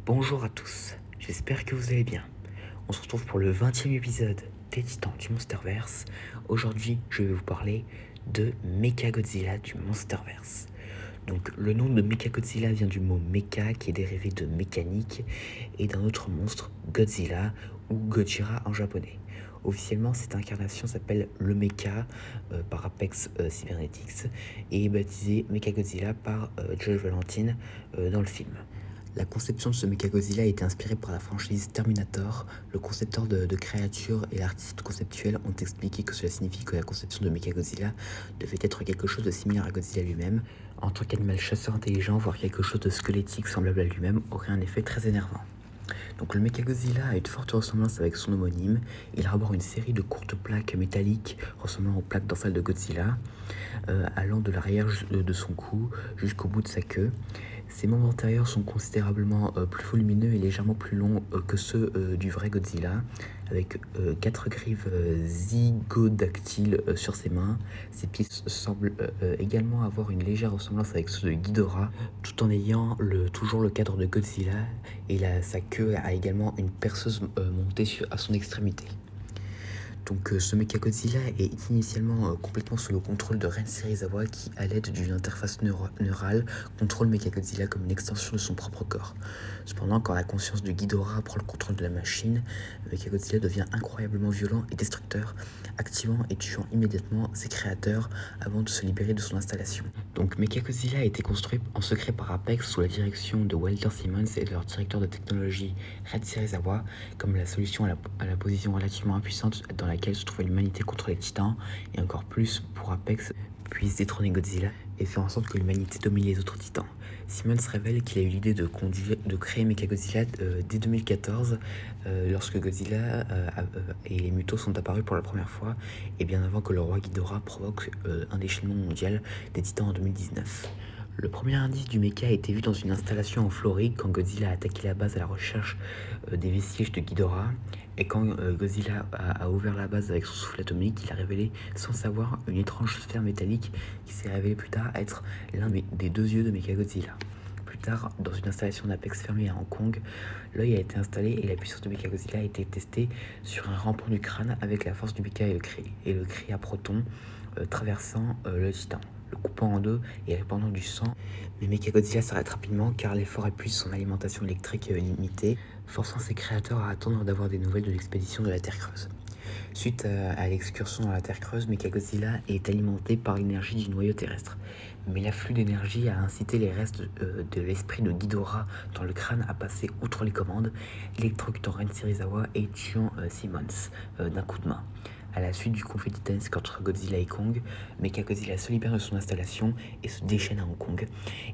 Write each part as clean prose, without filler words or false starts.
Bonjour à tous, j'espère que vous allez bien. On se retrouve pour le 20e épisode des Titans du Monsterverse. Aujourd'hui, je vais vous parler de Mechagodzilla du Monsterverse. Donc, le nom de Mechagodzilla vient du mot mecha qui est dérivé de mécanique et d'un autre monstre, Godzilla ou Gojira en japonais. Officiellement, cette incarnation s'appelle le Mecha par Apex Cybernetics et est baptisé Mechagodzilla par Josh Valentine dans le film. La conception de ce Mechagodzilla a été inspirée par la franchise Terminator. Le concepteur de créature et l'artiste conceptuel ont expliqué que cela signifie que la conception de Mechagodzilla devait être quelque chose de similaire à Godzilla lui-même. En tant qu'animal chasseur intelligent, voir quelque chose de squelettique semblable à lui-même aurait un effet très énervant. Donc le Mechagodzilla a une forte ressemblance avec son homonyme. Il arbore une série de courtes plaques métalliques ressemblant aux plaques dorsales de Godzilla, allant de l'arrière de son cou jusqu'au bout de sa queue. Ses membres antérieurs sont considérablement plus volumineux et légèrement plus longs que ceux du vrai Godzilla, avec 4 griffes zygodactyles sur ses mains. Ses pieds semblent également avoir une légère ressemblance avec ceux de Ghidorah, tout en ayant toujours le cadre de Godzilla, et sa queue a également une perceuse montée à son extrémité. Donc ce Mechagodzilla est initialement complètement sous le contrôle de Ren Serizawa qui, à l'aide d'une interface neurale, contrôle Mechagodzilla comme une extension de son propre corps. Cependant, quand la conscience de Ghidorah prend le contrôle de la machine, Mechagodzilla devient incroyablement violent et destructeur, activant et tuant immédiatement ses créateurs avant de se libérer de son installation. Donc Mechagodzilla a été construit en secret par Apex sous la direction de Walter Simmons et de leur directeur de technologie Ren Serizawa, comme la solution à la position relativement impuissante dans laquelle se trouvait l'humanité contre les titans, et encore plus pour Apex puisse détrôner Godzilla et faire en sorte que l'humanité domine les autres titans. Simmons révèle qu'il a eu l'idée de créer Mechagodzilla dès 2014, lorsque Godzilla et les Mutos sont apparus pour la première fois, et bien avant que le roi Ghidorah provoque un déchaînement mondial des titans en 2019. Le premier indice du mecha a été vu dans une installation en Floride quand Godzilla a attaqué la base à la recherche des vestiges de Ghidorah. Et quand Godzilla a ouvert la base avec son souffle atomique, il a révélé sans savoir une étrange sphère métallique qui s'est révélée plus tard être l'un des deux yeux de Mechagodzilla. Plus tard, dans une installation d'Apex fermée à Hong Kong, l'œil a été installé et la puissance de Mechagodzilla a été testée sur un rampant du crâne avec la force du mecha et le cri à proton traversant le titan, le coupant en deux et répandant du sang. Mais Mechagodzilla s'arrête rapidement car l'effort épuise son alimentation électrique limitée, forçant ses créateurs à attendre d'avoir des nouvelles de l'expédition de la Terre creuse. Suite à l'excursion dans la Terre creuse, Mechagodzilla est alimenté par l'énergie du noyau terrestre. Mais l'afflux d'énergie a incité les restes de l'esprit de Ghidorah dans le crâne à passer outre les commandes, électrocutant Ren Serizawa et tuant Simmons d'un coup de main. À la suite du conflit titanesque entre Godzilla et Kong, Mechagodzilla se libère de son installation et se déchaîne à Hong Kong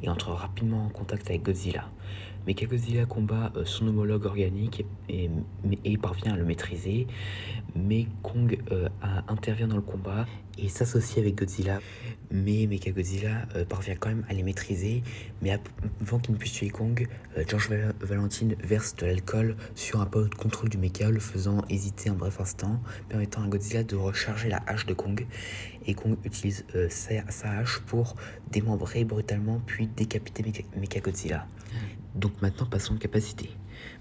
et entre rapidement en contact avec Godzilla. Mechagodzilla combat son homologue organique et parvient à le maîtriser, mais Kong intervient dans le combat et s'associe avec Godzilla. Mais Mechagodzilla parvient quand même à les maîtriser, mais avant qu'il ne puisse tuer Kong, George Valentine verse de l'alcool sur un poste de contrôle du mecha, le faisant hésiter un bref instant, permettant à Godzilla de recharger la hache de Kong. Et Kong utilise sa hache pour démembrer brutalement puis décapiter Mechagodzilla. Donc maintenant passons aux capacités.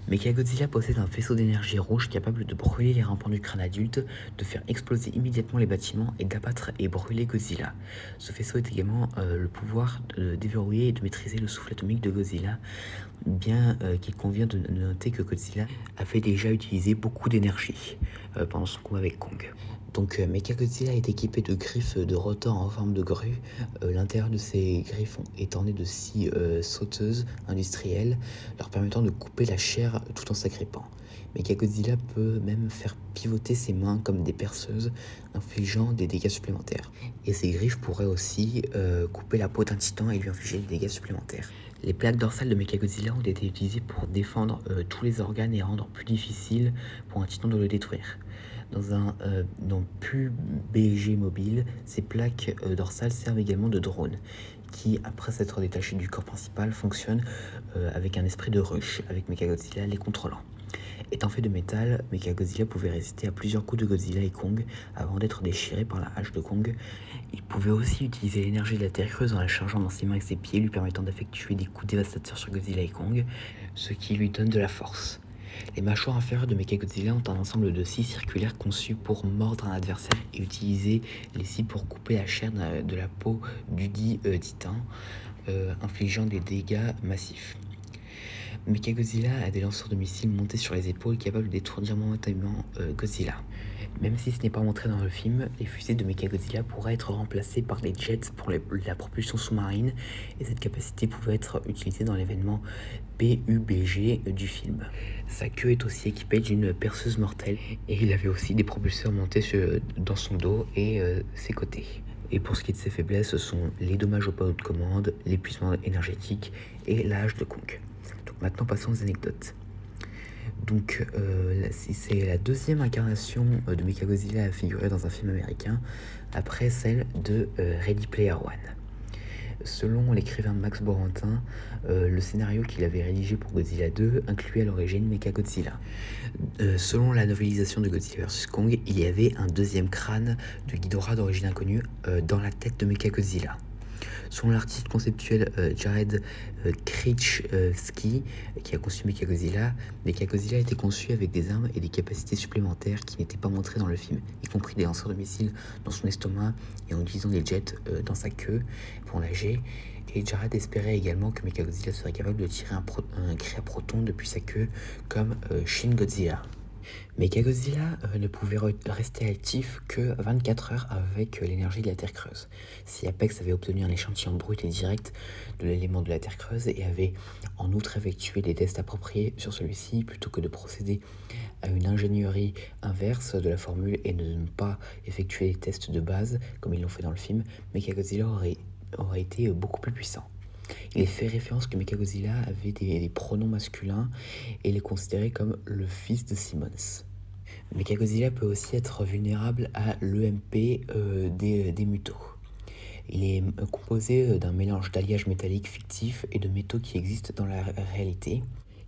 Mechagodzilla possède un faisceau d'énergie rouge capable de brûler les rampants du crâne adulte, de faire exploser immédiatement les bâtiments et d'abattre et brûler Godzilla. Ce faisceau est également le pouvoir de déverrouiller et de maîtriser le souffle atomique de Godzilla, bien qu'il convient de noter que Godzilla avait déjà utilisé beaucoup d'énergie pendant son combat avec Kong. Donc Mechagodzilla est équipé de griffes de rotor en forme de grue. L'intérieur de ces griffes est orné de scies sauteuses industrielles, leur permettant de couper la chair tout en s'agrippant. Mechagodzilla peut même faire pivoter ses mains comme des perceuses, infligeant des dégâts supplémentaires. Et ses griffes pourraient aussi couper la peau d'un titan et lui infliger des dégâts supplémentaires. Les plaques dorsales de Mechagodzilla ont été utilisées pour défendre tous les organes et rendre plus difficile pour un titan de le détruire. Dans PUBG Mobile, ces plaques dorsales servent également de drone, qui, après s'être détaché du corps principal, fonctionne avec un esprit de rush, avec Mechagodzilla les contrôlant. Étant fait de métal, Mechagodzilla pouvait résister à plusieurs coups de Godzilla et Kong avant d'être déchiré par la hache de Kong. Il pouvait aussi utiliser l'énergie de la Terre creuse en la chargeant dans ses mains et ses pieds, lui permettant d'effectuer des coups dévastateurs sur Godzilla et Kong. ce qui lui donne de la force. Les mâchoires inférieures de Mechagodzilla ont un ensemble de scies circulaires conçus pour mordre un adversaire et utiliser les scies pour couper la chair de la peau dudit titan, infligeant des dégâts massifs. Mechagodzilla a des lanceurs de missiles montés sur les épaules capables de détruire momentanément Godzilla. Même si ce n'est pas montré dans le film, les fusées de Mechagodzilla pourraient être remplacées par des jets pour la propulsion sous-marine, et cette capacité pouvait être utilisée dans l'événement PUBG du film. Sa queue est aussi équipée d'une perceuse mortelle, et il avait aussi des propulseurs montés dans son dos et ses côtés. Et pour ce qui est de ses faiblesses, ce sont les dommages au panneau de commande, l'épuisement énergétique et la hache de Kong. Donc maintenant passons aux anecdotes. Donc c'est la deuxième incarnation de Mechagodzilla à figurer dans un film américain, après celle de Ready Player One. Selon l'écrivain Max Borantin, le scénario qu'il avait rédigé pour Godzilla 2 incluait à l'origine Mechagodzilla. Selon la novélisation de Godzilla vs Kong, il y avait un deuxième crâne de Ghidorah d'origine inconnue dans la tête de Mechagodzilla. Selon l'artiste conceptuel Jared Krichski, qui a conçu Mechagodzilla, Mechagodzilla a été conçu avec des armes et des capacités supplémentaires qui n'étaient pas montrées dans le film, y compris des lanceurs de missiles dans son estomac et en utilisant des jets dans sa queue pour nager. Et Jared espérait également que Mechagodzilla serait capable de tirer un cri à proton depuis sa queue comme Shin Godzilla. Mechagodzilla ne pouvait rester actif que 24 heures avec l'énergie de la Terre creuse. Si Apex avait obtenu un échantillon brut et direct de l'élément de la Terre creuse et avait en outre effectué des tests appropriés sur celui-ci plutôt que de procéder à une ingénierie inverse de la formule et de ne pas effectuer des tests de base comme ils l'ont fait dans le film, Mechagodzilla aurait été beaucoup plus puissant. Il est fait référence que Mechagodzilla avait des pronoms masculins et il est considéré comme le fils de Simmons. Mechagodzilla peut aussi être vulnérable à l'EMP des mutos. Il est composé d'un mélange d'alliages métalliques fictifs et de métaux qui existent dans la réalité.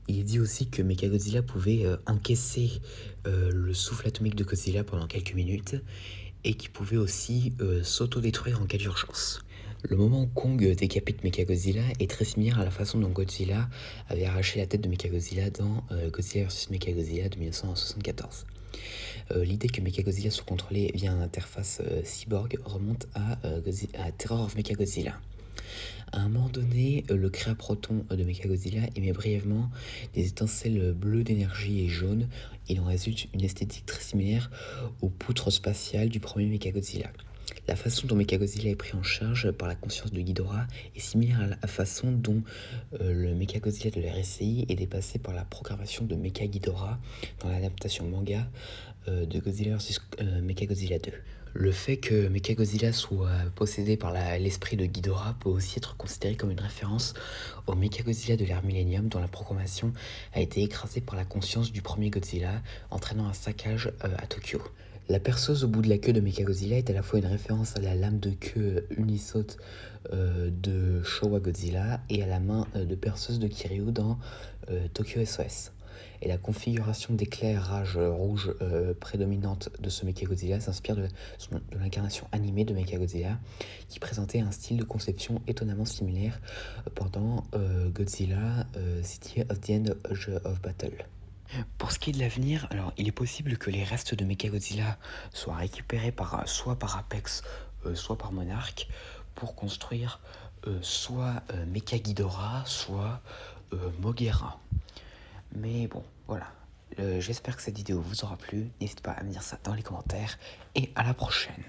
Il est dit aussi que Mechagodzilla pouvait encaisser le souffle atomique de Godzilla pendant quelques minutes et qu'il pouvait aussi s'auto-détruire en cas d'urgence. Le moment où Kong décapite Mechagodzilla est très similaire à la façon dont Godzilla avait arraché la tête de Mechagodzilla dans Godzilla vs Mechagodzilla de 1974. L'idée que Mechagodzilla soit contrôlé via une interface cyborg remonte à Terror of Mechagodzilla. À un moment donné, le créaproton de Mechagodzilla émet brièvement des étincelles bleues d'énergie et jaunes. Il en résulte une esthétique très similaire aux poutres spatiales du premier Mechagodzilla. La façon dont Mechagodzilla est pris en charge par la conscience de Ghidorah est similaire à la façon dont le Mechagodzilla de la RCI est dépassé par la programmation de Mecha Ghidorah dans l'adaptation manga de Godzilla vs Mechagodzilla 2. Le fait que Mechagodzilla soit possédé par l'esprit de Ghidorah peut aussi être considéré comme une référence au Mechagodzilla de l'ère Millennium dont la programmation a été écrasée par la conscience du premier Godzilla, entraînant un saccage à Tokyo. La perceuse au bout de la queue de Mechagodzilla est à la fois une référence à la lame de queue unisaute de Showa Godzilla et à la main de perceuse de Kiryu dans Tokyo SOS. Et la configuration d'éclairage rouge prédominante de ce Mechagodzilla s'inspire de l'incarnation animée de Mechagodzilla qui présentait un style de conception étonnamment similaire pendant Godzilla City of the End of Battle. Pour ce qui est de l'avenir, alors il est possible que les restes de Mechagodzilla soient récupérés soit par Apex, soit par Monarch, pour construire soit Mechaghidorah, soit Moguera. Mais bon, voilà. J'espère que cette vidéo vous aura plu. N'hésitez pas à me dire ça dans les commentaires. Et à la prochaine.